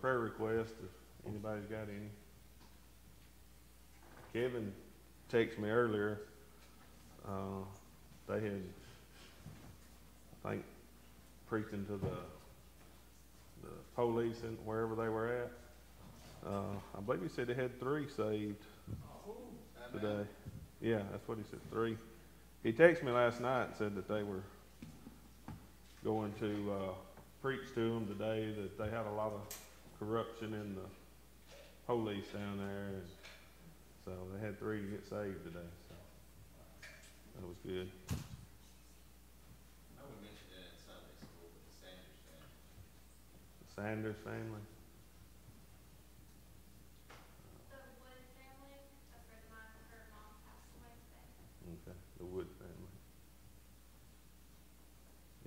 prayer requests, if anybody's got any. Kevin texted me earlier. They had, I think, preaching to the police and wherever they were at. I believe he said they had 3 saved today. Yeah, that's what he said, 3. He texted me last night and said that they were going to preach to them today, that they had a lot of corruption in the police down there, and so they had 3 to get saved today. So that was good. I would mention that in Sunday school with the Sanders family. The Sanders family. The Wood family, a friend of mine, her mom passed away today. Okay, the Wood family.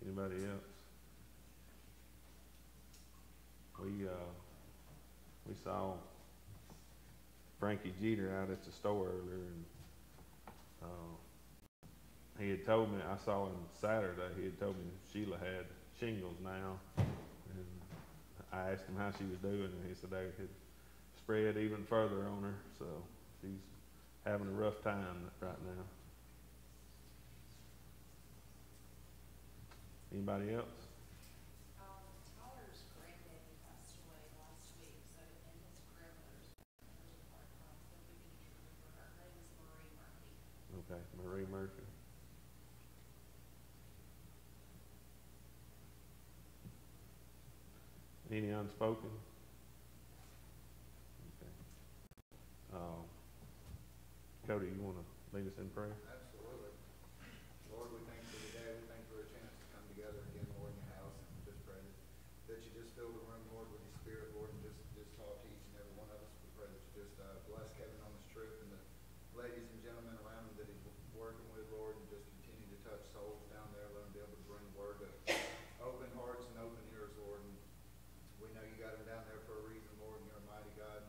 Anybody else? We saw Frankie Jeter out at the store earlier, and he had told me, I saw him Saturday, he had told me Sheila had shingles now, and I asked him how she was doing, and he said they had spread even further on her, so she's having a rough time right now. Anybody else? Tyler's granddaddy passed away last week, so, and his grandmother's a part from, so we need to remember her. Her name is Marie Murphy. Okay, Marie Murphy. Any unspoken? Okay. Cody, you want to lead us in prayer? Absolutely. Lord, we thank you for today. We thank you for a chance to come together again, Lord, in your house, and just pray that you just fill the room, Lord, with your spirit, Lord, and just talk to each and every one of us. We pray that you just bless Kevin on this trip and the ladies and gentlemen around him that he's working with, Lord, and just continue to touch souls down there. Let him be able to bring word to open hearts and open ears, Lord. And we know you got him down there for a reason, Lord, and you're a mighty God.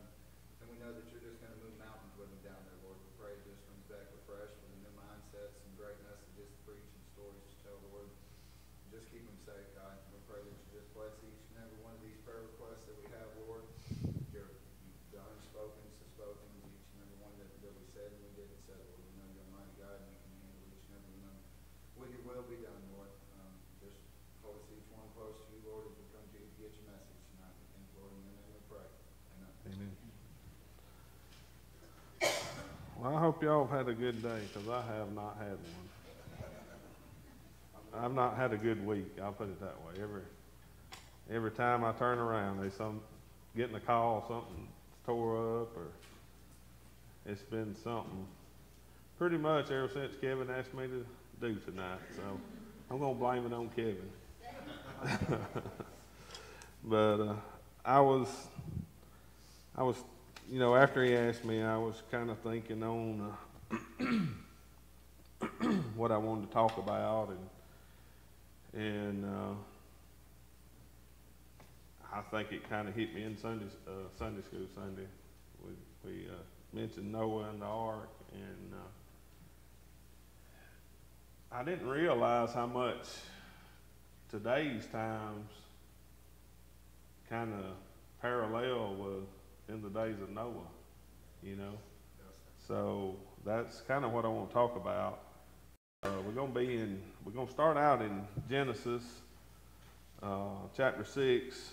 And we know that you're just going to move mountains with him down there, Lord. We pray it just comes back refreshed with new mindsets and greatness and just preach and stories to tell, Lord. And just keep him safe, God. And we pray that you just bless each and every one of these prayer requests that we have, Lord. You've done, spoken, each and every one that we said and we didn't say, Lord. We know you're a mighty God and you can handle each and every one with your will be done, Lord. Just hold us each one close to you, Lord, as we come to you to get your message tonight. We thank you, Lord, in your name we pray. Amen. Amen. Well, I hope y'all have had a good day, because I have not had one. I've not had a good week, I'll put it that way. Every time I turn around, there's getting a call, something tore up, or it's been something pretty much ever since Kevin asked me to do tonight. So I'm going to blame it on Kevin. But I was, you know, after he asked me, I was kind of thinking on what I wanted to talk about, and I think it kind of hit me in Sunday school Sunday. We mentioned Noah and the ark, and I didn't realize how much today's times kind of parallel with in the days of Noah, you know. So that's kind of what I want to talk about. We're gonna start out in Genesis chapter 6,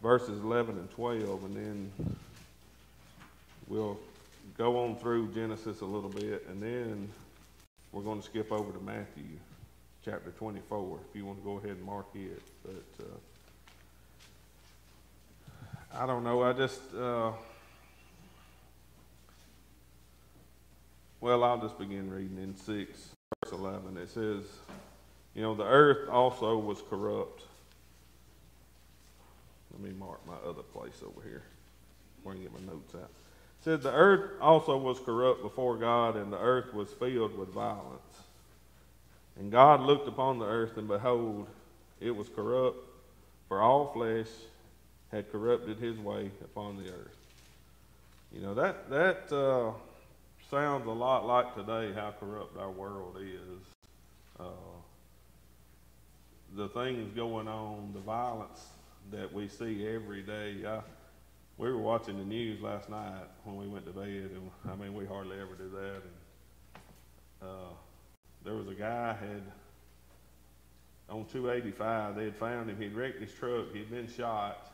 verses 11 and 12, and then we'll go on through Genesis a little bit, and then we're going to skip over to Matthew chapter 24, if you want to go ahead and mark it. But I don't know, I just, well, I'll just begin reading in 6, verse 11. It says, you know, the earth also was corrupt. Let me mark my other place over here before I can get my notes out. It said, the earth also was corrupt before God, and the earth was filled with violence. And God looked upon the earth, and behold, it was corrupt, for all flesh had corrupted his way upon the earth. You know, that sounds a lot like today, how corrupt our world is. The things going on, the violence that we see every day. We were watching the news last night when we went to bed, and I mean, we hardly ever do that. And there was a guy had on 285. They had found him. He'd wrecked his truck. He'd been shot.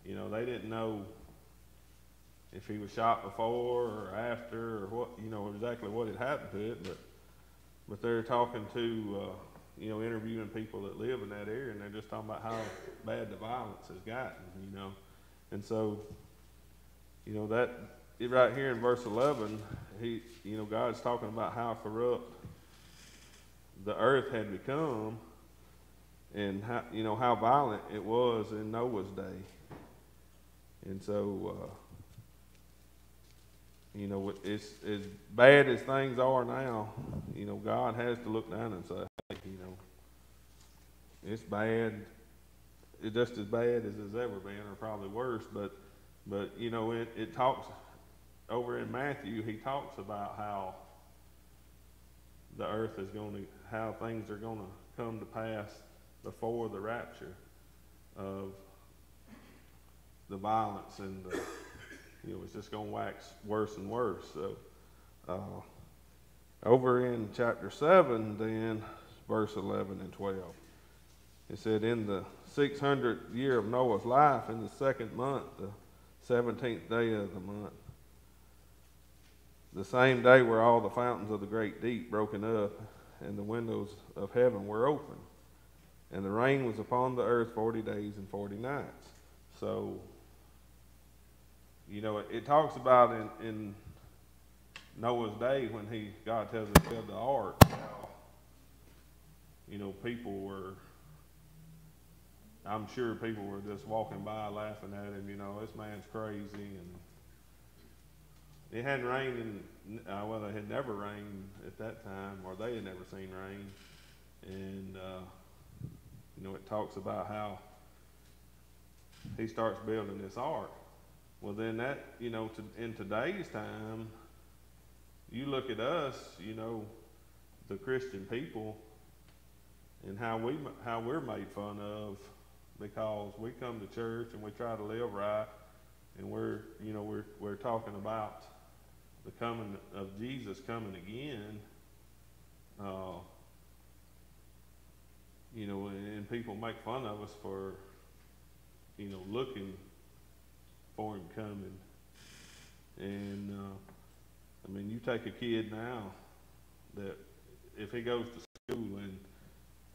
You know, they didn't know if he was shot before or after or what. You know exactly what had happened to it, but they're talking to. You know, interviewing people that live in that area, and they're just talking about how bad the violence has gotten, you know. And so, you know, that right here in verse 11, you know, God's talking about how corrupt the earth had become, and how, you know, how violent it was in Noah's day. And so, you know, it's as bad as things are now. You know, God has to look down and say, you know, it's bad. It's just as bad as it's ever been, or probably worse. But you know, it talks over in Matthew. He talks about how the earth is going to, how things are going to come to pass before the rapture of the violence, and the, you know, it's just going to wax worse and worse. So over in chapter 7, then. Verse 11 and 12. It said, in the 600th year of Noah's life, in the 2nd month, the 17th day of the month, the same day were all the fountains of the great deep broken up, and the windows of heaven were open. And the rain was upon the earth 40 days and 40 nights. So, you know, it talks about in Noah's day when God tells him to build the ark, you know, I'm sure people were just walking by laughing at him, you know, this man's crazy. And it hadn't rained well, it had never rained at that time, or they had never seen rain. And, you know, it talks about how he starts building this ark. Well, then that, you know, in today's time, you look at us, you know, the Christian people, and how we're made fun of because we come to church and we try to live right, and we're talking about the coming of Jesus coming again. You know, and people make fun of us for, you know, looking for him coming. And I mean, you take a kid now that if he goes to school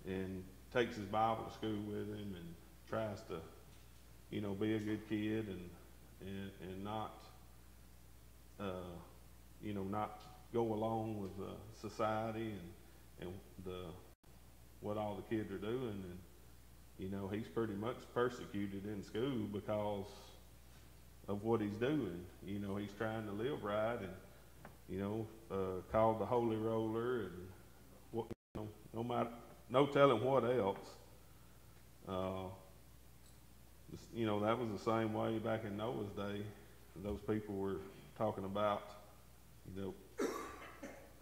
and takes his Bible to school with him and tries to, you know, be a good kid and not, you know, not go along with society and what all the kids are doing, and you know, he's pretty much persecuted in school because of what he's doing. You know, he's trying to live right, and you know, called the holy roller, and what, you know, no telling what else. You know, that was the same way back in Noah's day. Those people were talking about, you know,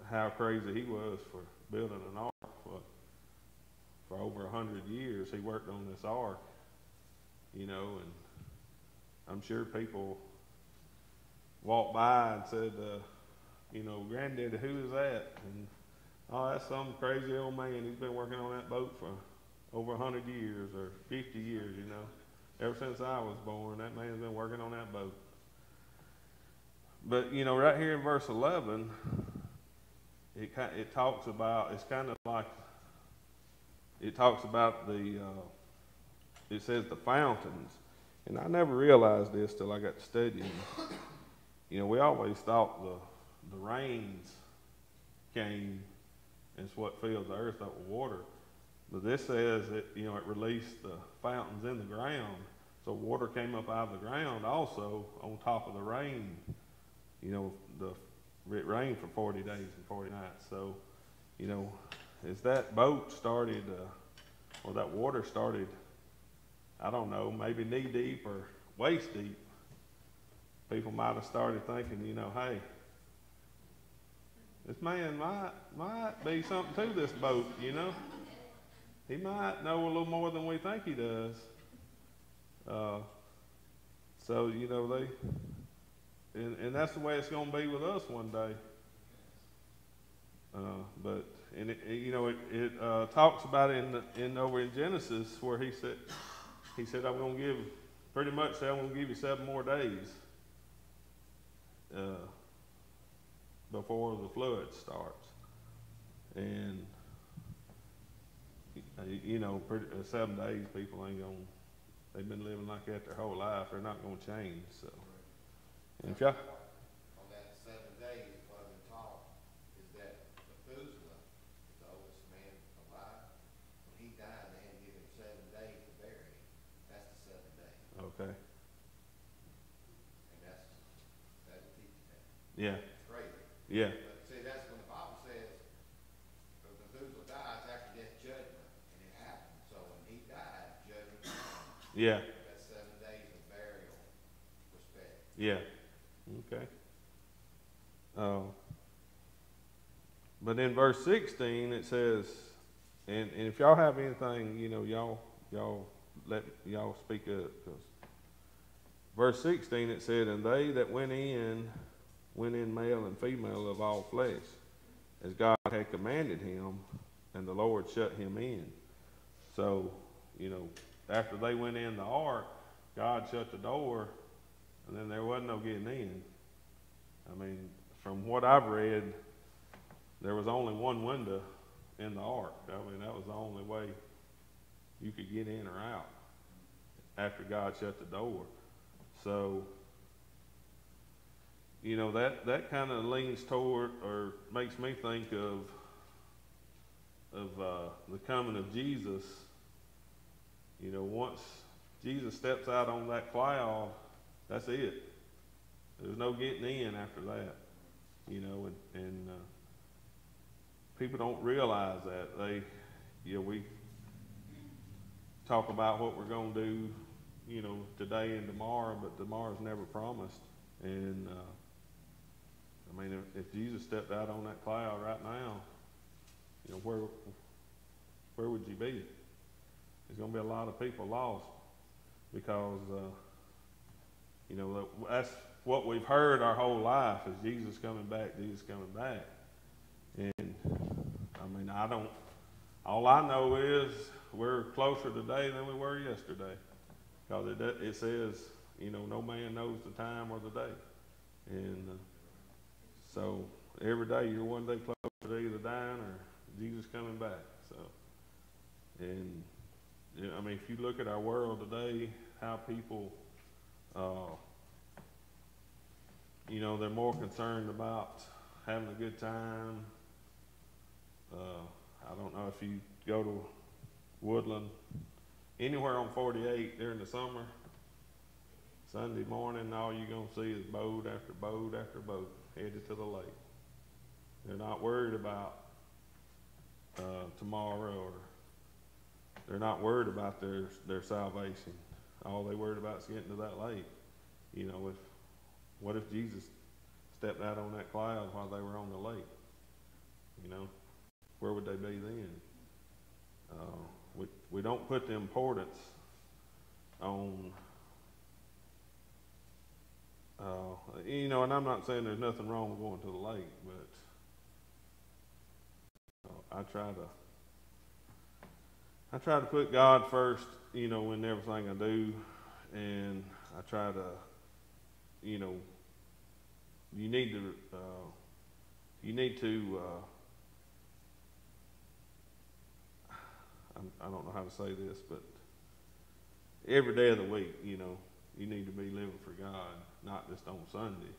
how crazy he was for building an ark. For over 100 years, he worked on this ark, you know, and I'm sure people walked by and said, you know, Granddaddy, who is that? And, oh, that's some crazy old man. He's been working on that boat for over 100 years or 50 years, you know. Ever since I was born, that man's been working on that boat. But, you know, right here in verse 11, it talks about, it's kind of like, it talks about it says the fountains. And I never realized this till I got to studying. You know, we always thought the rains came and it's what fills the earth up with water. But this says that, you know, it released the fountains in the ground. So water came up out of the ground also on top of the rain. You know, it rained for 40 days and 40 nights. So, you know, as that boat started, or that water started, I don't know, maybe knee deep or waist deep, people might have started thinking, you know, hey, this man might be something to this boat, you know. He might know a little more than we think he does. Uh, so, you know, and that's the way it's going to be with us one day. But and you know, it talks about it in over in Genesis where he said I'm going to give pretty much say I'm going to give you 7 more days before the flood starts, and you know, 7 days people ain't going. They've been living like that their whole life. They're not going to change. So, and if y'all. On that 7 days, what I've been taught is that Methuselah, the oldest man alive, when he died, they had to give him 7 days to bury him. That's the 7 days. Okay. And that would teach you that. Yeah. It's crazy. Yeah. But see, that's when the Bible says, when Methuselah dies after death judgment, and it happened. So when he died, judgment came. Yeah. That's 7 days of burial respect. Yeah. Okay. But in verse 16 it says, and if y'all have anything, you know, y'all let y'all speak up, because verse 16 it said, and they that went in male and female of all flesh, as God had commanded him, and the Lord shut him in. So, you know, after they went in the ark, God shut the door, and then there wasn't no getting in. I mean, from what I've read, there was only one window in the ark. I mean, that was the only way you could get in or out after God shut the door. So, you know, that kind of leans toward, or makes me think of the coming of Jesus. You know, once Jesus steps out on that cloud, that's it. There's no getting in after that. You know, and people don't realize that. We talk about what we're going to do, you know, today and tomorrow, but tomorrow's never promised. And I mean, if Jesus stepped out on that cloud right now, you know, where would you be? There's going to be a lot of people lost because, you know, that's what we've heard our whole life is Jesus coming back, Jesus coming back. And, I mean, all I know is we're closer today than we were yesterday. Because it says, you know, no man knows the time or the day. And so every day you're one day closer to either dying or Jesus coming back. So, and you know, I mean, if you look at our world today, how people, you know, they're more concerned about having a good time. I don't know if you go to Woodland, anywhere on 48 during the summer, Sunday morning, all you're going to see is boat after boat after boat headed to the lake. They're not worried about tomorrow, or they're not worried about their salvation. All they worried about is getting to that lake. You know, what if Jesus stepped out on that cloud while they were on the lake? You know, where would they be then? We don't put the importance on, you know, and I'm not saying there's nothing wrong with going to the lake, but I try to put God first, you know, in everything I do, and I try to, you know, you need to I don't know how to say this, but every day of the week, you know, you need to be living for God, not just on Sunday,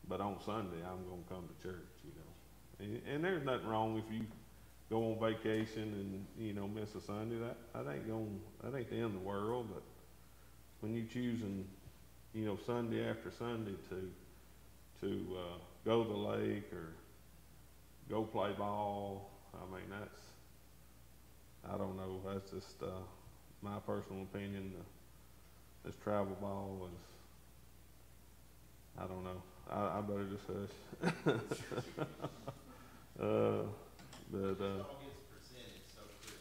but on Sunday I'm going to come to church, you know. And there's nothing wrong if you go on vacation and, you know, miss a Sunday. That ain't the end of the world. But when you choosing, you know, Sunday after Sunday to go to the lake or go play ball, I mean, I don't know. That's just my personal opinion. This travel ball is, I don't know. I better just hush. But It all gets presented so pretty.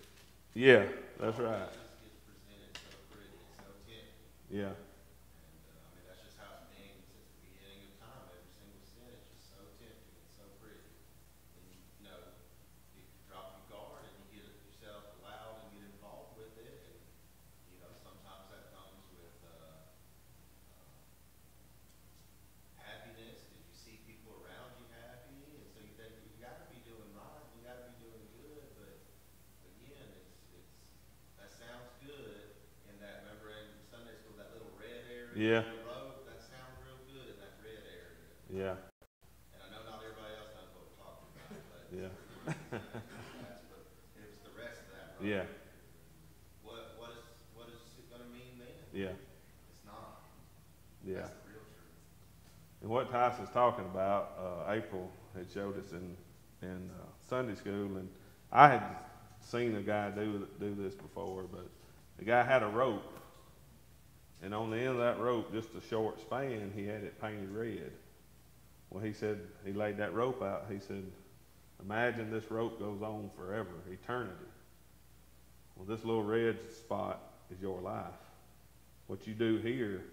yeah, that's right. It just gets presented so pretty. So Yeah. And, I mean, that's just how it's been since the beginning of time. Every single sin is just so tempting and so pretty. And, you know, if you drop your guard and you get yourself allowed and get involved with it, and, you know, sometimes that comes with, happiness, because you see people around you happy, and so you think you gotta be doing right, you gotta be doing good, but again, it's, that sounds good in that, remember in Sunday school, that little red area Yeah. on the road, that sounds real good in that red area. Yeah. And I know not everybody else knows what we're talking about, but Yeah. it was the rest of that road. Yeah. What is it gonna mean then? Yeah. It's not. Yeah. That's the real truth. And what Tyson's talking about, April had showed us in Sunday school, and I had seen a guy do this before, but the guy had a rope, and on the end of that rope, just a short span, he had it painted red. Well, he said, he laid that rope out, he said, imagine this rope goes on forever, eternity. Well, this little red spot is your life. What you do here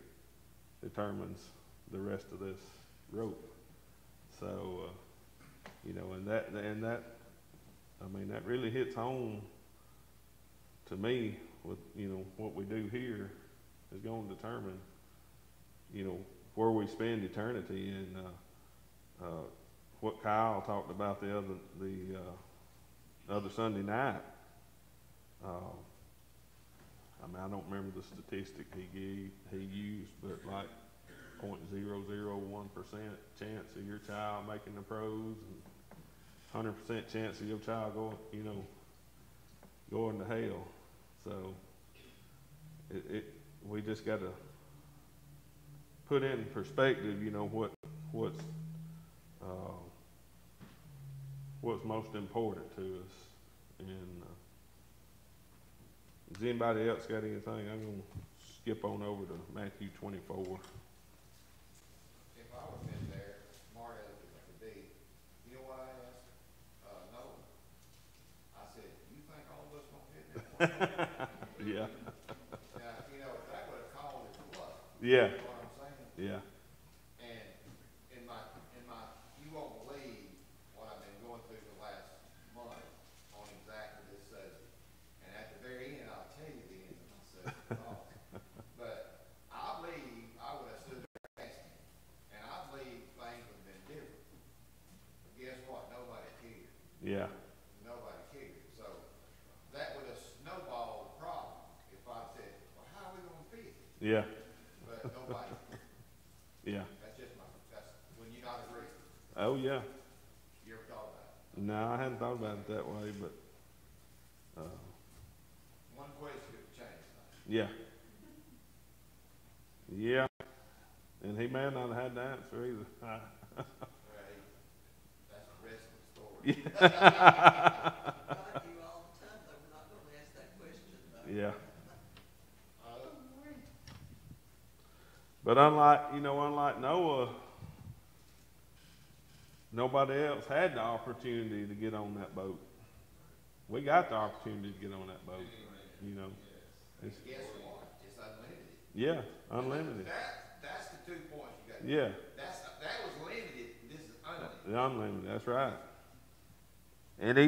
determines the rest of this rope. So, you know, and that, I mean, that really hits home to me with, you know, what we do here is going to determine, you know, where we spend eternity. And what Kyle talked about the other Sunday night. I mean, I don't remember the statistic he used, but like 0.001% chance of your child making the pros, and 100% chance of your child going to hell. So we just got to put in perspective, you know, what's most important to us. And does anybody else got anything? I'm gonna skip on over to Matthew 24. If I was in there, smart as it could be, you know what I asked, Noah? I said, you think all of us gonna fit in that? Yeah. Now, you know, that would have called it bluff. Yeah. You know what I'm saying? Yeah. And in my, you won't believe what I've been going through the last month on exactly this subject. And at the very end, I'll tell you the end of my subject. But I believe I would have stood there and asked him, and I believe things would have been different. But guess what? Nobody cared. Yeah. Nobody cared. So that would have snowballed the problem if I said, well, how are we going to fit? Yeah. But nobody. Yeah. That's when you not agree. Oh yeah. You ever thought about it? No, I hadn't thought about it that way, but One question could change things. yeah. Yeah. And he may not have had the answer either. Right. That's the rest of the story. God knew all the time, though, we're not gonna ask that question, though. Yeah. Oh, But unlike Noah, nobody else had the opportunity to get on that boat. We got the opportunity to get on that boat. You know. It's, guess what? It's unlimited. yeah, unlimited. That's the 2 points you got. Yeah. That was limited. This is unlimited. Unlimited, that's right. And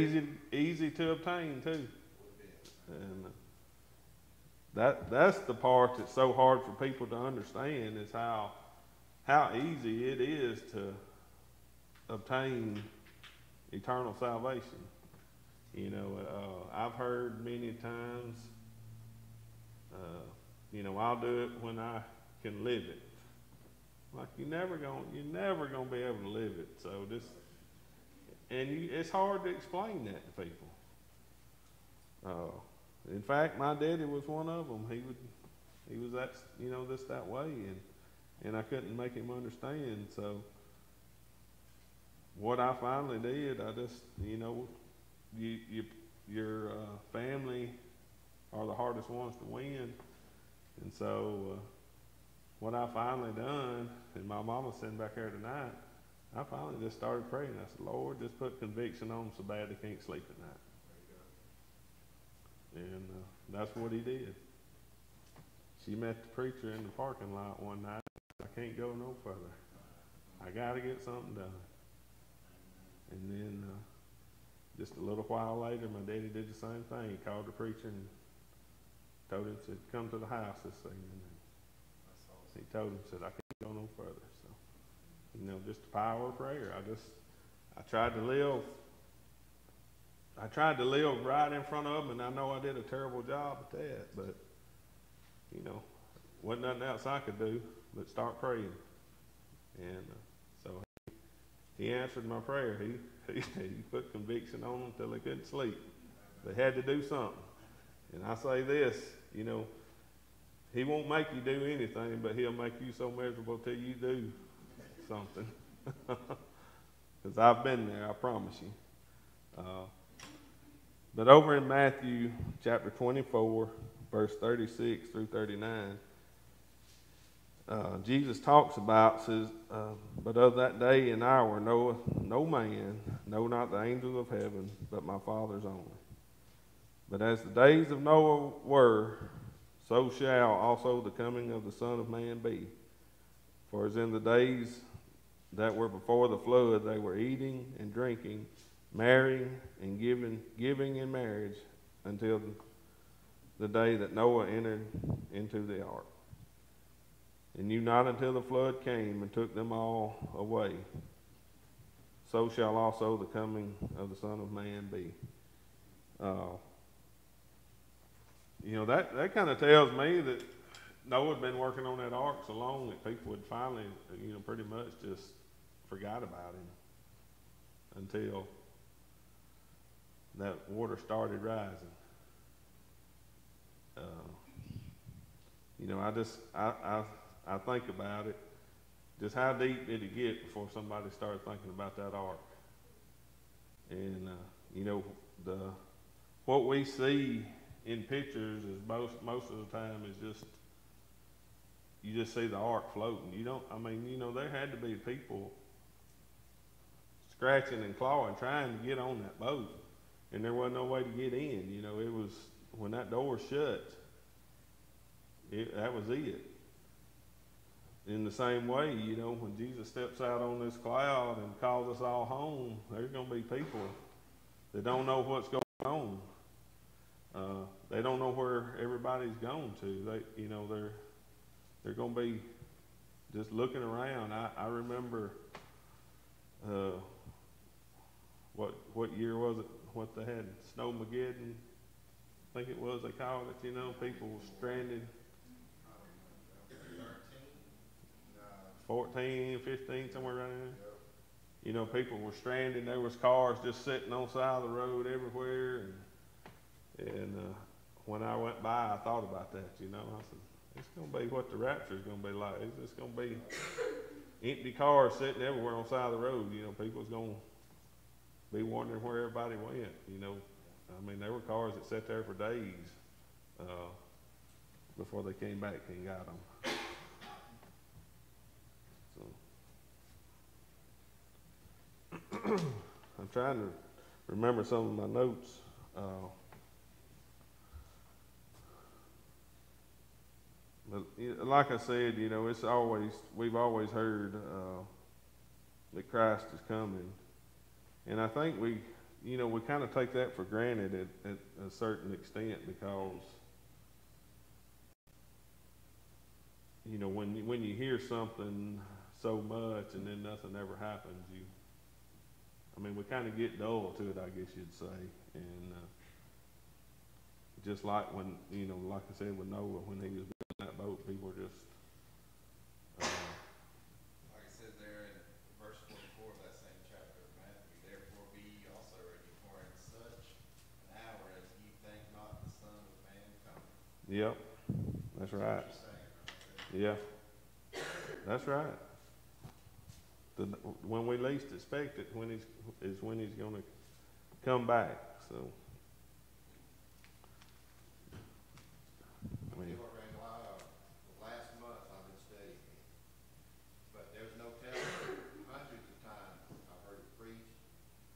easy to obtain too. And that's the part that's so hard for people to understand, is how easy it is to obtain eternal salvation. You know, I've heard many times, you know, I'll do it when I can live it. Like you're never gonna be able to live it. So it's hard to explain that to people. In fact, my daddy was one of them. He was that, you know, just that way, and I couldn't make him understand. So what I finally did, I just, you know, your family are the hardest ones to win, and so what I finally done, and my mama's sitting back there tonight, I finally just started praying. I said, Lord, just put conviction on them so bad they can't sleep at night. And that's what he did. she met the preacher in the parking lot one night. I can't go no further. I got to get something done. And then just a little while later, my daddy did the same thing. He called the preacher and told him, said, come to the house this evening. He told him, said, I can't go no further. So, just the power of prayer. I tried to live right in front of him, and I know I did a terrible job at that, but, wasn't nothing else I could do but start praying. And so he answered my prayer. He put conviction on them until they couldn't sleep. They had to do something. And I say this, he won't make you do anything, but he'll make you so miserable till you do something. Because I've been there, I promise you. But over in Matthew chapter 24, verse 36 through 39, Jesus talks about, says, but of that day and hour knoweth no man, no, not the angels of heaven, but my Father's only. But as the days of Noah were, so shall also the coming of the Son of Man be. For as in the days that were before the flood, they were eating and drinking, marrying and giving in marriage, until the day that Noah entered into the ark. And knew not until the flood came and took them all away. So shall also the coming of the Son of Man be. That kind of tells me that Noah had been working on that ark so long that people would finally, pretty much just forgot about him until that water started rising. I think about it. Just how deep did it get before somebody started thinking about that ark? And what we see in pictures is most of the time is just, you just see the ark floating. There had to be people scratching and clawing, trying to get on that boat, and there wasn't no way to get in. It was, when that door shut, that was it. In the same way, when Jesus steps out on this cloud and calls us all home, there's going to be people that don't know what's going on. They don't know where everybody's gone to. They're going to be just looking around. I remember, what year was it? What they had, Snowmageddon, I think it was, they called it, people stranded. 14, 15, somewhere around there. People were stranded. There was cars just sitting on the side of the road everywhere. And when I went by, I thought about that, I said, it's going to be what the rapture is going to be like. It's just going to be empty cars sitting everywhere on the side of the road. People's going to be wondering where everybody went. There were cars that sat there for days before they came back and got them. I'm trying to remember some of my notes. But like I said, we've always heard that Christ is coming, and I think we kind of take that for granted at a certain extent, because when you hear something so much and then nothing ever happens, we kind of get dull to it, I guess you'd say. And just like when, like I said with Noah, when he was building that boat, people were just, Like it says there in verse 44 of that same chapter of Matthew, therefore be ye also ready, for in such an hour as ye think not the Son of Man coming. Yep, that's right. Yeah, that's right. When we least expect it, when he's going to come back. So, Randall, last month I've been studying it, but there's no telling. Hundreds of times I've heard it preached.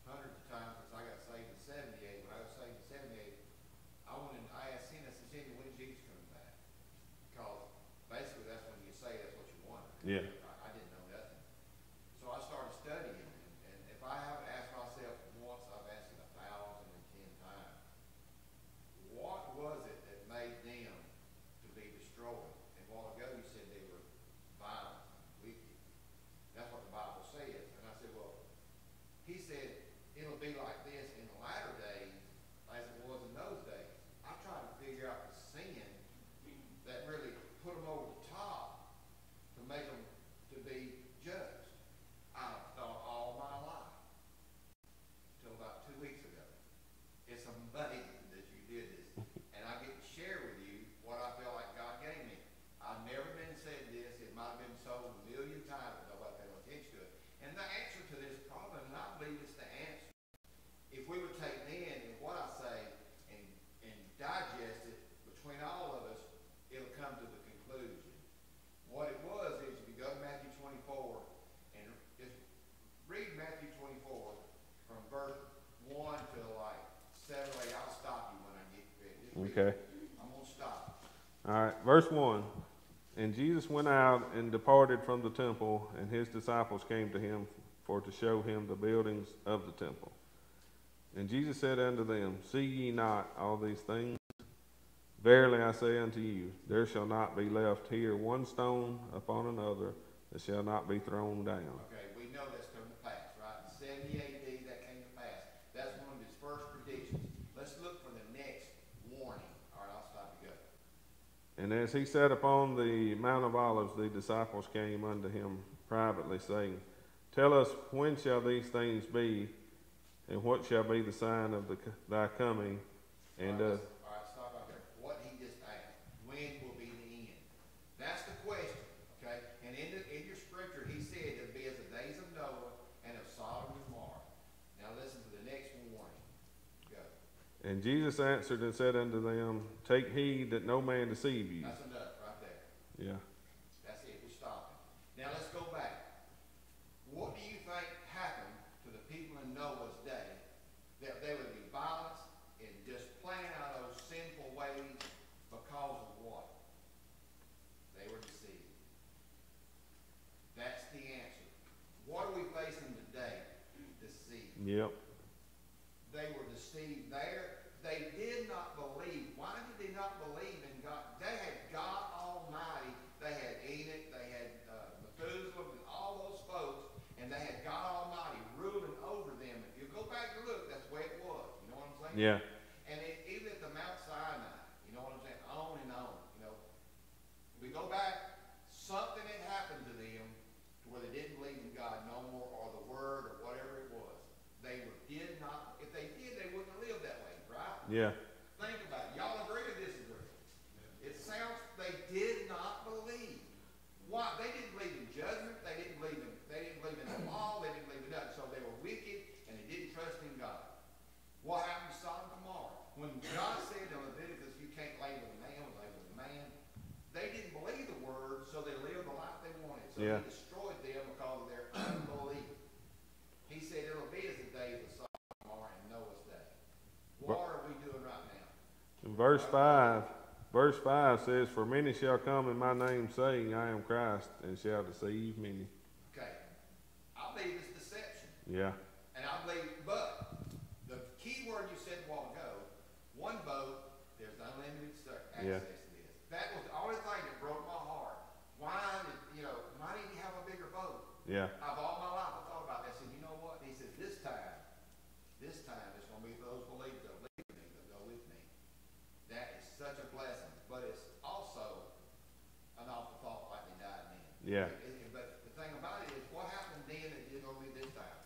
Hundreds of times since I got saved in '78. When I was saved in '78, I asked Cindy, when is Jesus coming back? Because say that's what you wanted. Yeah. I didn't know nothing. So I started studying, and if I haven't asked myself once, I've asked it 1,010 times. What was it that made them to be destroyed? And a while ago you said they were violent and wicked. That's what the Bible says. And I said, well, he said it'll be like this in the latter days as it was in those days. I tried to figure out the sin that really put them over the top to make them to be judged. I've thought all my life till about 2 weeks ago. It's amazing that you did this, and I get to share with you what I feel like God gave me. I've never been said this. It might have been told a million times, but nobody paid attention to it. And the answer to this problem, and I believe it's the answer. If we would take then and what I say and digest it between all of us, it'll come to the conclusion. What it was is, if you go to Matthew 24 and just read Matthew 24 from verse 1 to like 7 or 8. I'll stop you when I get ready. Just read Okay. it. I'm gonna stop. All right, verse 1. And Jesus went out and departed from the temple, and his disciples came to him for to show him the buildings of the temple. And Jesus said unto them, See ye not all these things? Verily I say unto you, there shall not be left here one stone upon another that shall not be thrown down. Okay, we know that's come to pass, right? In 70 AD that came to pass. That's one of his first predictions. Let's look for the next warning. All right, I'll stop you. Go. And as he sat upon the Mount of Olives, the disciples came unto him privately, saying, Tell us, when shall these things be, and what shall be the sign of thy coming? And all right, stop right there. What he just asked, when will be the end? That's the question, okay? And in your scripture, he said it'll be as the days of Noah and of Sodom and Gomorrah. Now listen to the next warning. Go. And Jesus answered and said unto them, Take heed that no man deceive you. That's enough right there. Yeah. That's it. We're stopping. Now let's go back. What do you think happened to the people in Noah's day? That they would be violent and just playing out those sinful ways because of what? They were deceived. That's the answer. What are we facing today? Deceit. Yep. They were deceived there. They did not believe. Why did they not believe in God? They had God Almighty. They had Enoch. They had Methuselah and all those folks. And they had God Almighty ruling over them. If you go back and look, that's the way it was. You know what I'm saying? Yeah. And even at the Mount Sinai, you know what I'm saying? On and on. You know, if we go back, something had happened to them to where they didn't believe in God no more, or the Word, or whatever it was. Did not. If they did, they wouldn't have lived that way, right? Yeah. Think about it. Y'all agree or disagree? It sounds they did not believe. Why? They didn't believe in judgment. They didn't believe in the law. They didn't believe in nothing. So they were wicked and they didn't trust in God. What happened to Sodom and Gomorrah? When God said to Leviticus, you can't lay with a man, lay with a man, they didn't believe the word, so they lived the life they wanted. So Yeah. he destroyed them because of their unbelief. He said it'll be as the days of Sodom and Gomorrah in Noah's day. What are we doing right now? In verse 5 says, For many shall come in my name, saying, I am Christ, and shall deceive many. Okay. I believe it's deception. Yeah. And I believe, but the key word you said a while ago, one vote, there's unlimited access to this. That was the only thing that broke my heart. Why didn't you have a bigger vote? Yeah. I've all my life I thought about that. I said, you know what? He said, this time it's going to be for those believers that believe in me, that go with me. That is such a blessing. But it's also an awful thought like they died then. Yeah. But the thing about it is, what happened then that didn't go with this time?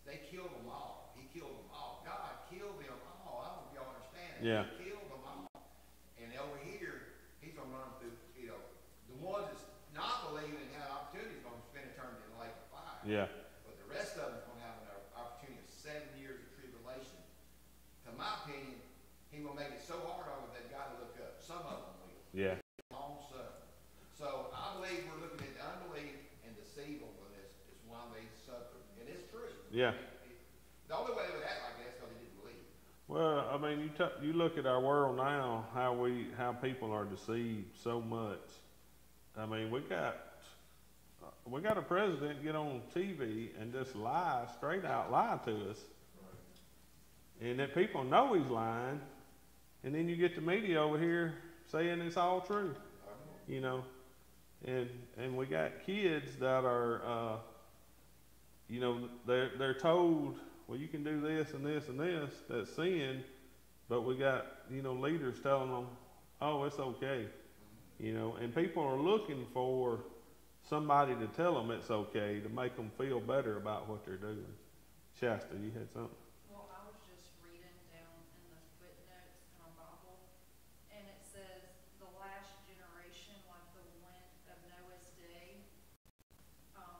They killed them all. He killed them all. God killed them all. I don't know if y'all understand it. Yeah. He killed them all. And over here, he's going to run them through, the ones that's not believing and had opportunities going to spend eternity in the lake of fire. Yeah. But the rest of them is going to have an opportunity of 7 years of tribulation. To my opinion, he will make it so hard on them they've got to look up. Some of them will. Yeah. Long suffering. So I believe we're looking at the unbelief and deceivableness is why they suffer. And it's true. Yeah. The only way they would act like that is because they didn't believe. Well, I mean, you look at our world now, how people are deceived so much. I mean, we got a president get on TV and just lie, straight out lie to us. And that people know he's lying, and then you get the media over here saying it's all true, you know. And we got kids that are, you know, they're told, well, you can do this and this and this, that's sin, but we got, you know, leaders telling them, oh, it's okay, you know, and people are looking for somebody to tell them it's okay, to make them feel better about what they're doing. Shasta, you had something? Well, I was just reading down in the footnotes in our Bible, and it says the last generation, like the one of Noah's day,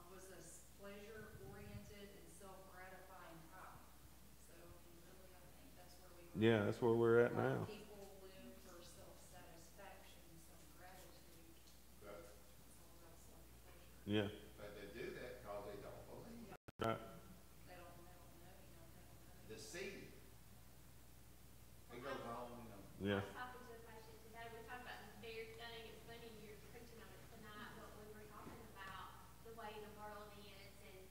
was a pleasure-oriented and self-gratifying time. So, really, I think that's where we were. Yeah, that's where we're at now. People live for self-satisfaction, self-gratitude. But, It's all about self-pleasure. Yeah. but they do that because they don't believe. Right. They don't know, they don't know. Deceive. It goes on, you know. Yeah. I was talking to a patient today, we talked about this very thing, it's funny you're preaching on it tonight, what we were talking about, the way the world is, and,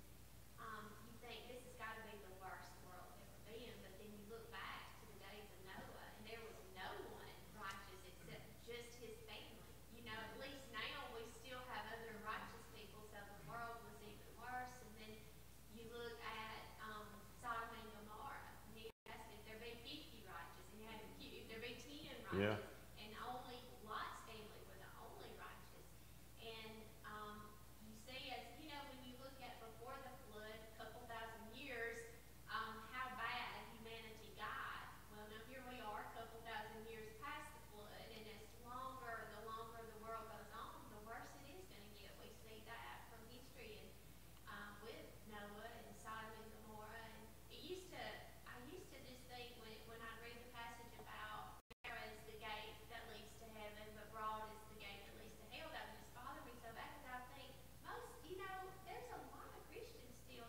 you think this has gotta be the worst the world's ever been, but then you look back to the days of Noah, and there was no one righteous except just his family. You know, at least now we still have other righteous people, so the world was even worse, and then you look at, Sodom and Gomorrah, and he asked if there be 50 righteous, and he had to if there be 10 Yeah. righteous, and only Lot's family were the only righteous. And you see, as you know, when you look at before the flood, a couple thousand years, how bad humanity got. Well, now here we are, a couple thousand years past the flood, and the longer the world goes on, the worse it is going to get. We see that from history and with Noah and Sodom and Gomorrah. And I used to just think when I read the passage about narrow is the gate that leads to heaven, but broad is the gate that leads to hell, that would just bother me so bad, because I think there's a lot of Christians still,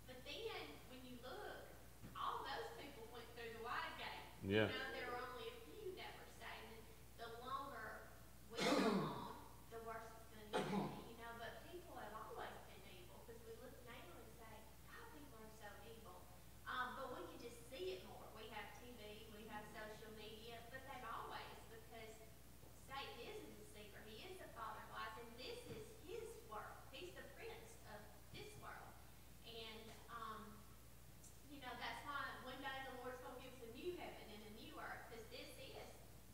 but then when you look, all those people went through the wide gate. Yeah. You know, there were only a few that were saved, and the longer we go on, the worse it's going to get. You know, but people have always been evil, because we look now and say, God, people are so evil. But we can just see it more. We have TV, we have social media, but they've always, because Satan is a deceiver. He is the father of lies, and this is his work. He's the prince of this world. And, that's why one day the Lord's going to give us a new heaven and a new earth, because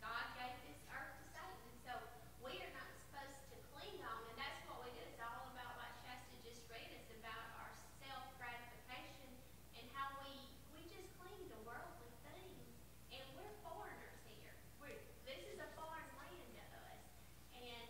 God gave this earth to Satan. And so we are not supposed to cling on, and that's what we do. It's all about, like Shasta just read, it's about our self-gratification and how we just cling to worldly things. And we're foreigners here. This is a foreign land to us. And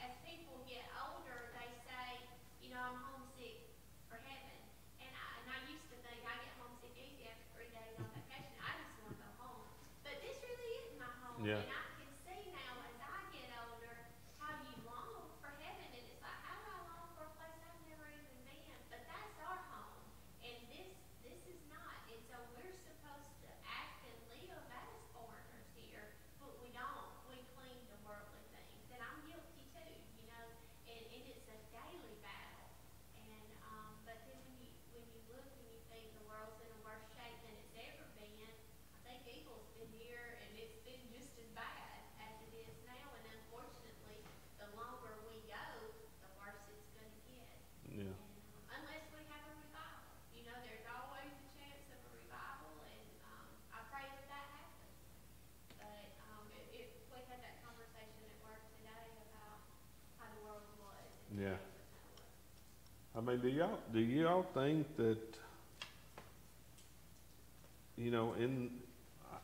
as people get older, they say, I'm homesick for heaven. And I used to think I get homesick easy after 3 days on vacation. I just want to go home. But this really is my home. Yeah. And I can see now as I get older how you long for heaven. And it's like, how do I long for a place I've never even been? But that's our home. And this is not. And so we're supposed to act and live as foreigners here, but we don't. We cling to worldly things. And I'm guilty too, and it's a daily battle. And but then when you look and you think the world's in a worse shape than it's ever been, I think evil's been here and it's been just as bad as it is now. And unfortunately, the longer we go, the worse it's going to get. Yeah. And unless we have a revival, there's always a chance of a revival, and I pray that happens. But if we had that conversation at work today about how the world was. And Yeah. the days of Noah. I mean, do y'all think that,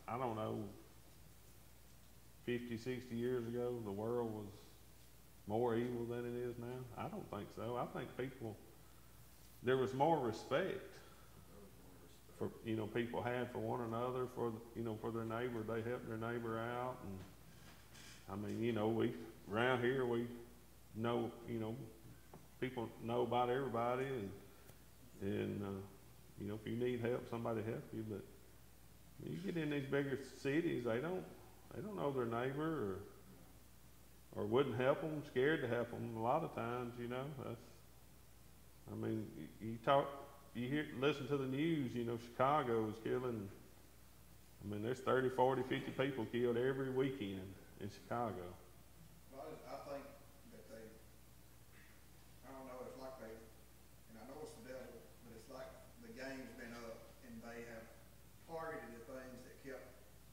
I don't know, 50, 60 years ago, the world was more evil than it is now? I don't think so. I think there was more respect for, people had for one another, for their neighbor. They helped their neighbor out. And I mean, we around here, we know, people know about everybody, and if you need help, somebody help you. But you get in these bigger cities, they don't know their neighbor, or or wouldn't help them, scared to help them. A lot of times, you know, that's. I mean, you hear, listen to the news. You know, Chicago is killing. I mean, there's 30, 40, 50 people killed every weekend in Chicago. Well, I think that they, I don't know, it's like they, and I know it's the devil, but it's like the game's been up and they have targeted the things that kept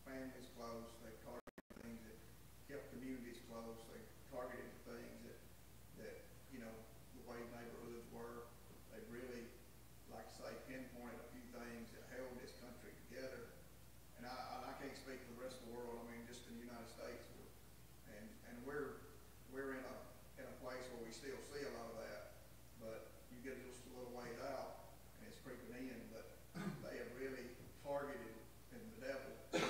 families close, they've targeted things that kept communities close, they've targeted the things that, you know, the way neighborhoods were. They really, like I say, pinpointed a few things that held this country together. And I can't speak for the rest of the world, I mean, just in the United States, and we're in a place where we still see a lot of that, but you get just a little ways out, and it's creeping in, but they have really targeted, and the devil is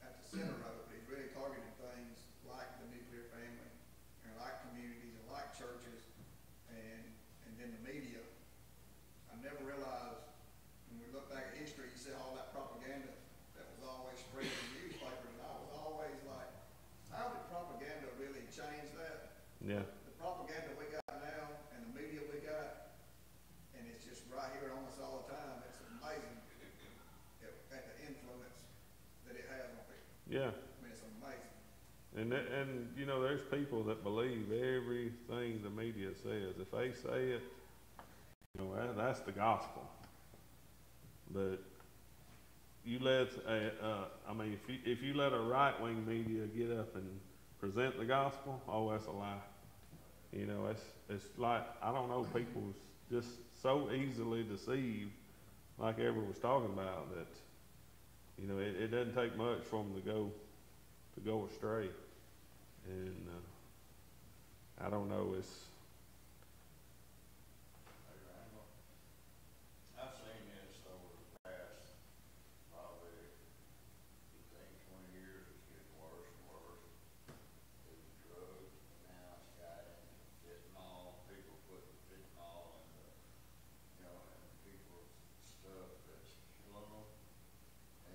at the center of it, but he's really targeted things like the nuclear family, and like communities, and like churches, and then the media. I never realized, when we look back at history, you see all that propaganda that was always spread in the newspapers, and I was always like, how did propaganda really change that? Yeah. The propaganda we got now and the media we got, and it's just right here on us all the time. It's amazing at the influence that it has on people. Yeah. I mean, it's amazing. And you know, there's people that believe everything the media says. If they say it, you know, that's the gospel. But you let, I mean, if you let a right-wing media get up and present the gospel, oh, that's a lie. You know, it's like, I don't know, people's just so easily deceived, like Ever was talking about, that, you know, it doesn't take much for them to go astray. And I don't know, it's. Hey, Randall, I've seen this over the past probably 15, 20 years. It's getting worse and worse. Through the drugs, and now it's got into fentanyl. People putting fentanyl in the, you know, in people's stuff that's killing them.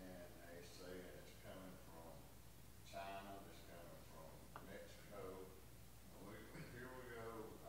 And they say it's coming from China, it's coming from Mexico. And here we go with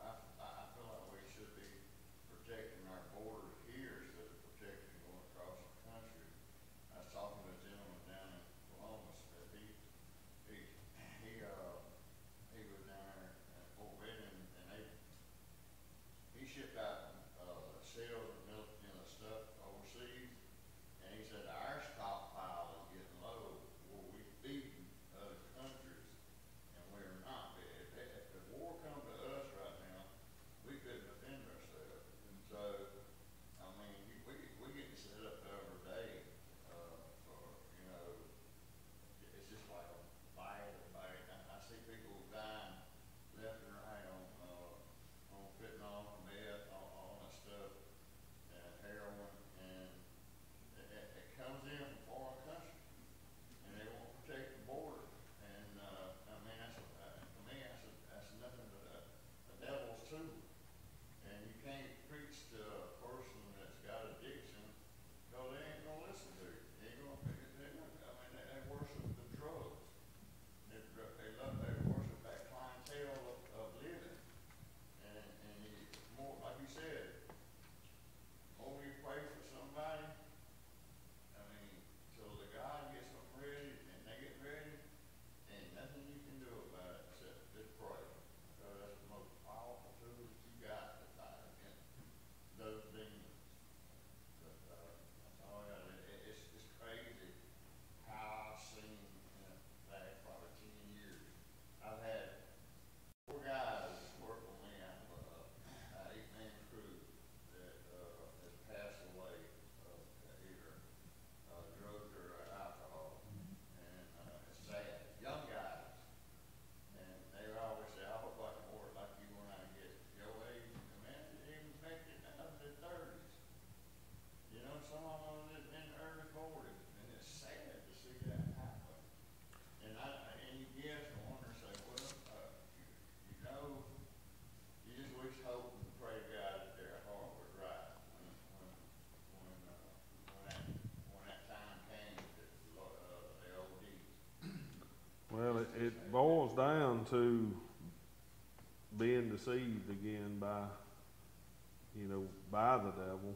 it boils down to being deceived again by, by the devil,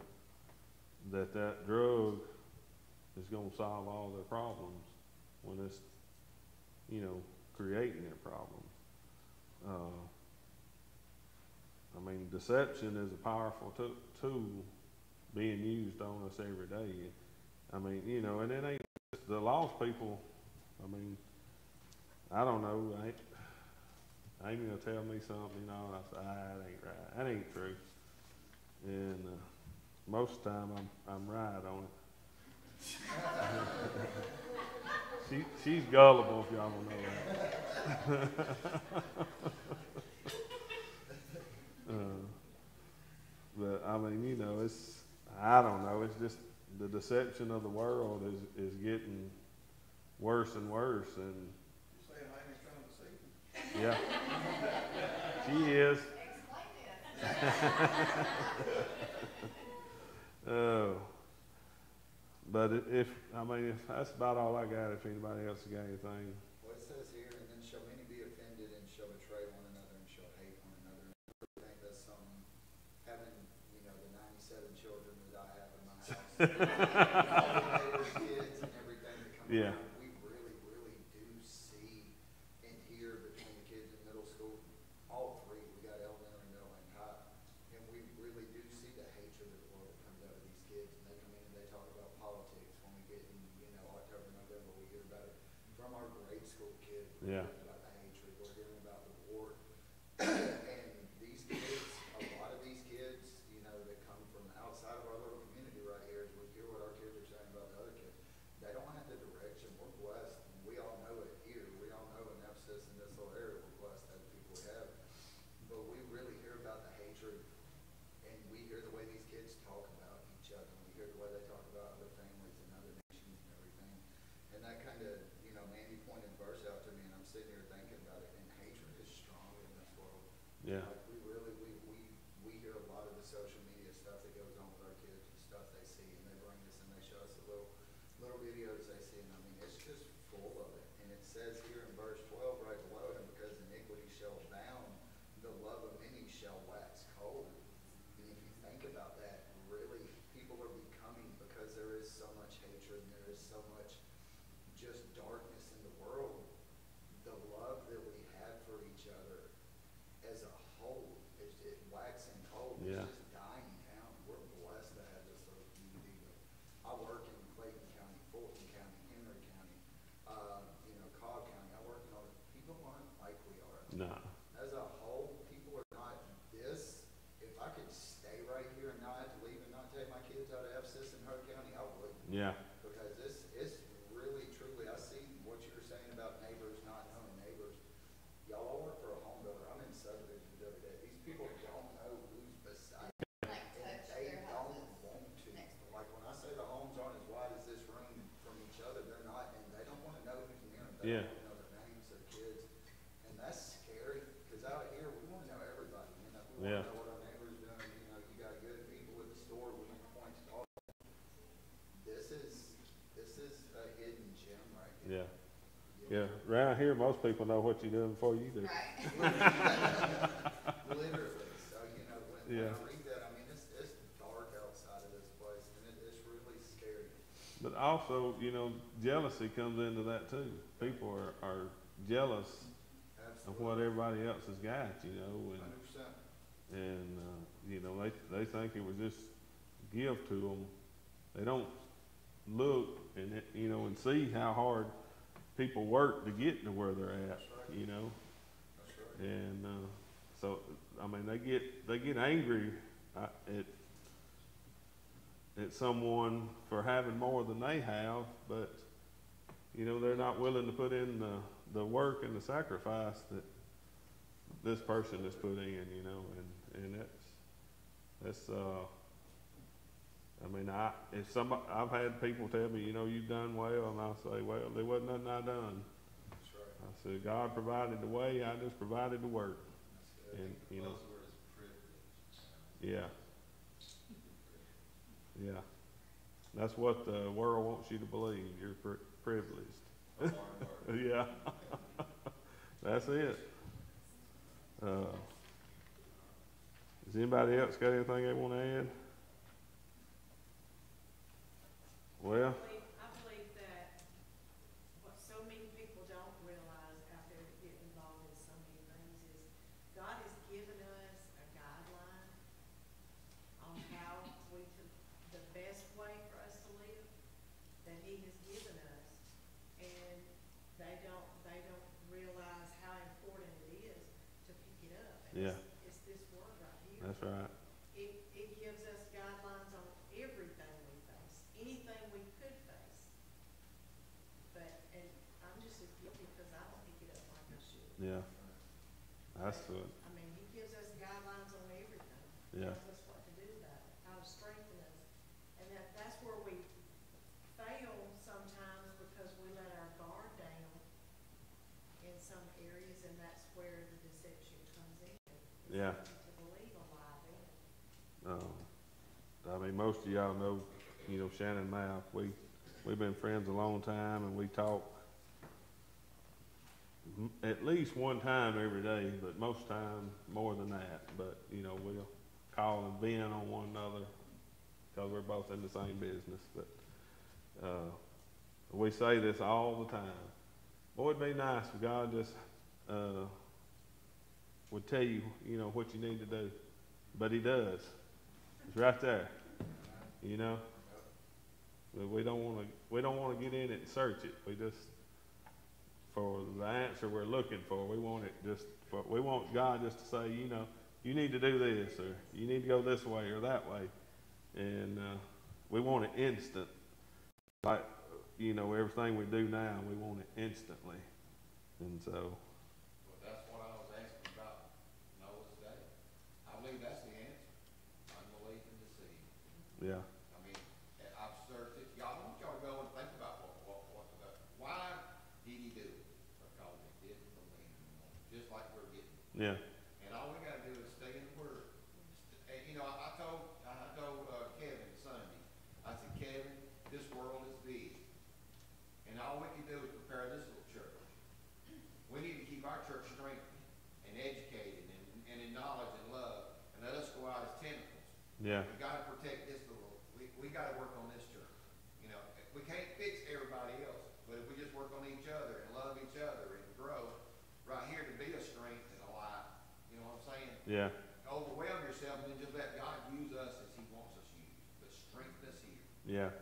that drug is gonna solve all their problems when it's, creating their problems. Deception is a powerful tool being used on us every day. And it ain't just the lost people. I don't know. Amy will tell me something, and I say, that ain't right. That ain't true. And most of the time, I'm right on it. She's gullible, if y'all don't know that. But I don't know. It's just the deception of the world is getting worse and worse, and You're saying Amy's trying to deceive you? yeah, she is. Explain this. Oh, but if that's about all I got. If anybody else has got anything, Well, it says here, and then shall many be offended and shall betray one another and shall hate one another. I think that's something, having, the 97 children that I have in my house, all the neighbors' kids and everything that come Yeah. around, we really, really do see and hear between the kids in middle school, all three, we got elementary, middle, and high, and we really do see the hatred of the world that comes out of these kids, and they come in and they talk about politics when we get in, October, November, we hear about it from our grade school kids. We're Yeah. hearing about the hatred, we're hearing about the war. And these kids, a lot of these kids, that come from outside of our little community right here, as we hear what our kids are saying about the other kids, they don't have the direction. We're blessed, and we all know it here. We all know in Ephesus, in this little area, we're blessed to have the people we have. But we really hear about the hatred, and we hear the way these kids talk about each other, and we hear the way they talk about other families and other nations and everything. And that kind of, Mandy pointed a verse out to me, and I'm sitting here thinking about it, and hatred is strong in this world. yeah, Like we hear a lot of the social media stuff that goes on with our kids and stuff they see, and they bring us and they show us the little videos they see, and it's just full of it. And it says here in verse 12 right below him, because iniquity shall abound, the love of many shall wax cold. And if you think about that, really, people are becoming, because there is so much hatred and there is so much just darkness in the world, the love that we have for each other as a whole is waxing cold. Yeah. It's just dying down. We're blessed to have this little community. I work in Clayton County, Fulton County, Henry County, Cobb County. I work in all the people aren't like we are. nah, As a whole, people are not this. If I could stay right here and not have to leave and not take my kids out of Ephesus and Hood County, I would. yeah, Because it's really, truly, I see what you were saying about neighbors not knowing neighbors. Y'all all work for a home builder. I'm in subdivisions every day. These people don't know who's beside them. Like And touch they their don't houses want to. next door. Like when I say the homes aren't as wide as this room from each other, they're not, and they don't want to know who's near them. They Yeah. don't want to know their names, their kids. And that's scary, because out here, we want to know everybody. We want Yeah. to know what our neighbor's doing. You got good people at the store, we want to point to all. This is a hidden gem right here. yeah, yeah. Around here, most people know what you're doing before you do. Right. Literally, so when Yeah. I read that, it's dark outside of this place, and it's really scary. But also, jealousy comes into that too. People are jealous of Absolutely. what everybody else has got, and 100%. they think it was just a gift to them. They don't look and see how hard people work to get to where they're at, That's right. That's right. and so they get angry at someone for having more than they have, but they're not willing to put in the work and the sacrifice that this person has put in, and that's I've had people tell me, you've done well, and I'll say, well, there wasn't nothing I done. That's right. I said, God provided the way, I just provided the work. That's good. And, Buzzword is privilege. yeah. Yeah. That's what the world wants you to believe. You're privileged. That's our word. Yeah. That's it. Uh, Does anybody else got anything they want to add? Well, I believe that what so many people don't realize out there that get involved in so many things is God has given us a guideline on how the best way for us to live that He has given us, and they don't realize how important it is to pick it up. And yeah, it's this word right here. that's right. It gives us guidelines on everything we face, anything we could face. And I'm just as guilty because I don't pick it up like I should. Yeah, that's good. I mean, He gives us guidelines on everything. Yeah. Tells us what to do about it, how to strengthen us. And that's where we fail sometimes because we let our guard down in some areas, and that's where the deception comes in. Yeah. To believe a lie then. I mean, most of y'all know, Shannon and I, we've been friends a long time, and we talk at least one time every day, but most time more than that. But, we'll call and vent on one another because we're both in the same business. But we say this all the time. Boy, it'd be nice if God just would tell you, what you need to do. But He does. It's right there. But we don't want to get in it and search it. We just, for the answer we're looking for, we want God just to say, you need to do this, or you need to go this way or that way. And we want it instant. Like, everything we do now, we want it instantly. And so. Well, that's what I was asking about Noah's Day. I believe that's the answer. Unbelief and deceit. Yeah. I mean, I've searched it. Y'all, I want y'all to go and think about why did he do it? Because he didn't believe anymore. Just like we're getting. Yeah. And all we got to do is stay in the Word. And, I told Kevin Sunday, I said, Kevin, this world is big. And all we can do is prepare this little church. We need to keep our church strengthened and educated and in knowledge and love, and let us go out as tentacles. Yeah. We got to protect this little. We got to work on this church. We can't fix everybody else, but if we just work on each other and love each other and grow, right here to be a strength and a light. You know what I'm saying? Yeah. Overwhelm yourself and then just let God use us as He wants us used, but strengthen us here. Yeah.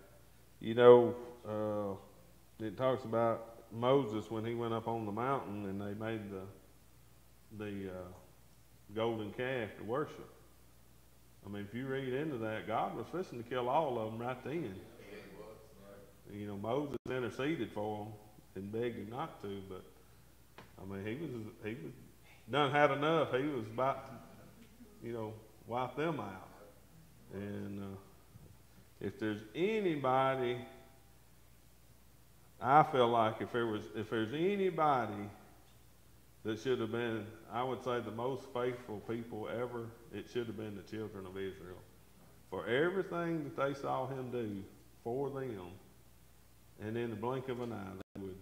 It talks about Moses when he went up on the mountain and they made the golden calf to worship. I mean, if you read into that, God was fixing to kill all of them right then. Moses interceded for them and begged him not to, but I mean, he was done had enough. He was about to, wipe them out. And if there's anybody, I feel like if there's anybody that should have been, I would say, the most faithful people ever, it should have been the children of Israel. For everything that they saw him do for them, and in the blink of an eye, they would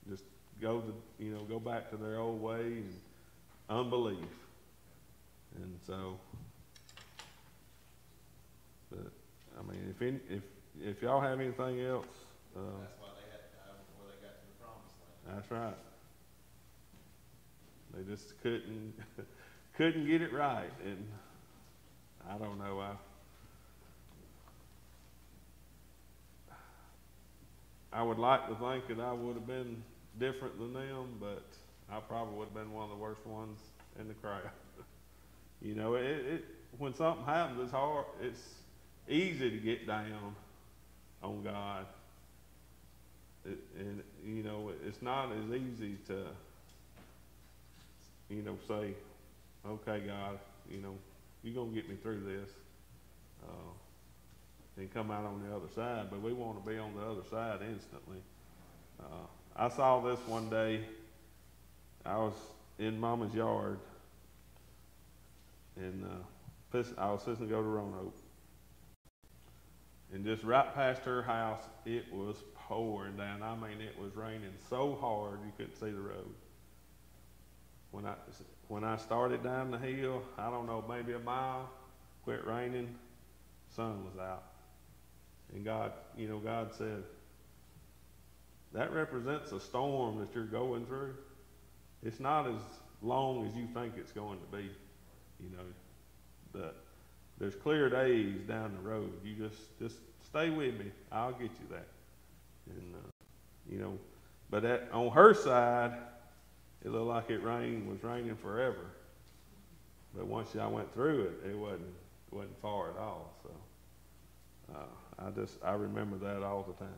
just go back to their old ways and unbelief. And so, but I mean, if y'all have anything else, That's why they had to die before they got to the promised land. that's right. They just couldn't get it right, and I don't know. I would like to think that I would have been different than them, but I probably would have been one of the worst ones in the crowd. When something happens, it's hard. It's easy to get down on God. It's not as easy to, say, okay, God, you're going to get me through this and come out on the other side. But we want to be on the other side instantly. I saw this one day. I was in Mama's yard, and I was fixing to go to Roanoke. And just right past her house, it was pouring down. I mean, it was raining so hard you couldn't see the road. when I started down the hill, I don't know, maybe a mile, quit raining, sun was out. And God, God said, that represents a storm that you're going through. It's not as long as you think it's going to be, but there's clear days down the road. You just stay with me. I'll get you that. And, but on her side, it looked like it was raining forever. But once I went through it, it wasn't far at all. So I remember that all the time.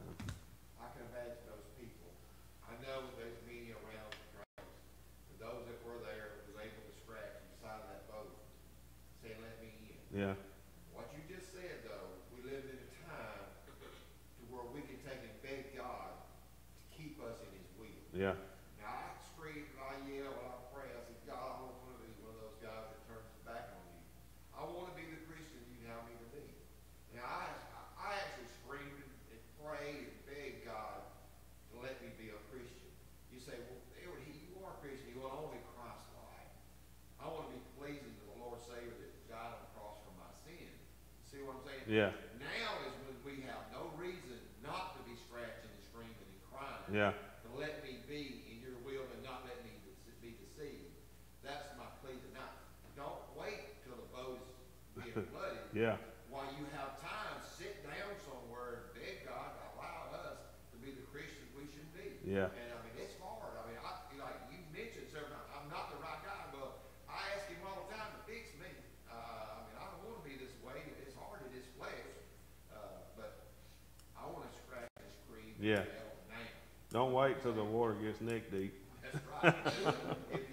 I can imagine those people. I know there's many around Christ, but those that were there was able to scratch the side of that boat, saying, "Let me in." Yeah, What you just said, though, we live in a time to where we can take and beg God to keep us in His will. yeah, Now, I scream and I yell and I pray. I say, God, I don't want to be one of those guys that turns his back on you. I want to be the Christian you have me to be. Now, I actually screamed and prayed and begged God to let me be a Christian. You say, well, Edward, you are a Christian. You are only Christ-like. I want to be pleasing to the Lord Savior that died on the cross for my sins. See what I'm saying? yeah, Now is when we have no reason not to be scratching and screaming and crying. yeah, To let me be in your will and not let me be deceived. That's my plea tonight. Don't wait till the boat is being flooded. yeah, While you have time, sit down somewhere and beg God to allow us to be the Christians we should be. yeah, And I mean, it's hard. I mean, like you mentioned several times, I'm not the right guy, but I ask Him all the time to fix me. I mean, I don't want to be this way. It's hard in this flesh. But I want to scratch and scream and Yeah. yell now. Don't wait till the water gets neck deep. That's right. if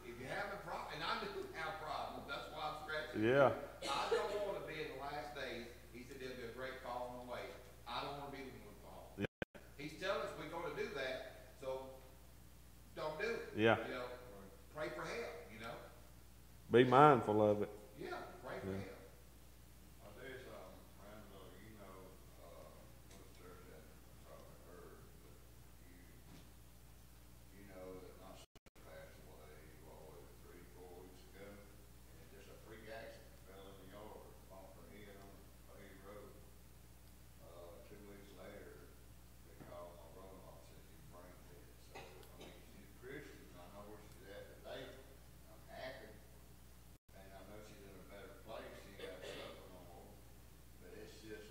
you have a problem, and I do have problems, that's why I'm scratching. Yeah, I don't want to be in the last days. He said there'll be a great fall on the way. I don't want to be the one to fall. Yeah. He's telling us we're going to do that, so don't do it. yeah. Pray for help. Be mindful of it. Yeah, pray for Yeah. help. I'll tell you something, Randall, most church had probably heard, but you know that my sister passed away, 3, 4 weeks ago, and just a freak accident, fell in the yard, bumped her head on the paved road. 2 weeks later, they called my brother-in-law and said she's brain dead. So, I mean, she's a Christian, I know where she's at today, I'm happy. And I know she's in a better place, she ain't got to suffer no more. But it's just,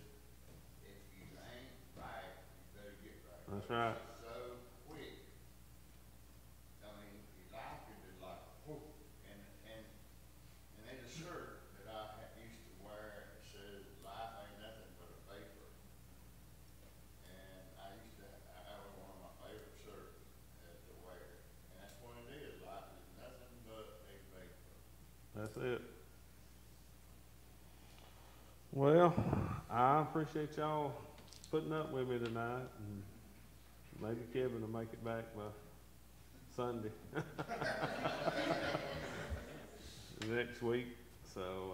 if you ain't right, you better get right. That's right. It's so quick. I mean, your life can be like, whoop. And there's a shirt that I used to wear that says, life ain't nothing but a vapor. And that was one of my favorite shirts to wear. And that's what it is, life is nothing but a vapor. That's it. Well, I appreciate y'all putting up with me tonight, and maybe Kevin will make it back by Sunday next week. So,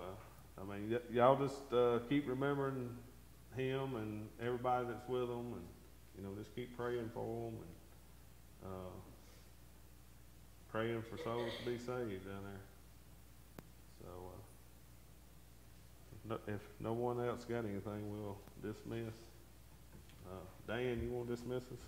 I mean, y'all just keep remembering him and everybody that's with him, and just keep praying for them, and praying for souls to be saved down there. So, if no one else got anything, we'll dismiss. Dan, you want to dismiss us?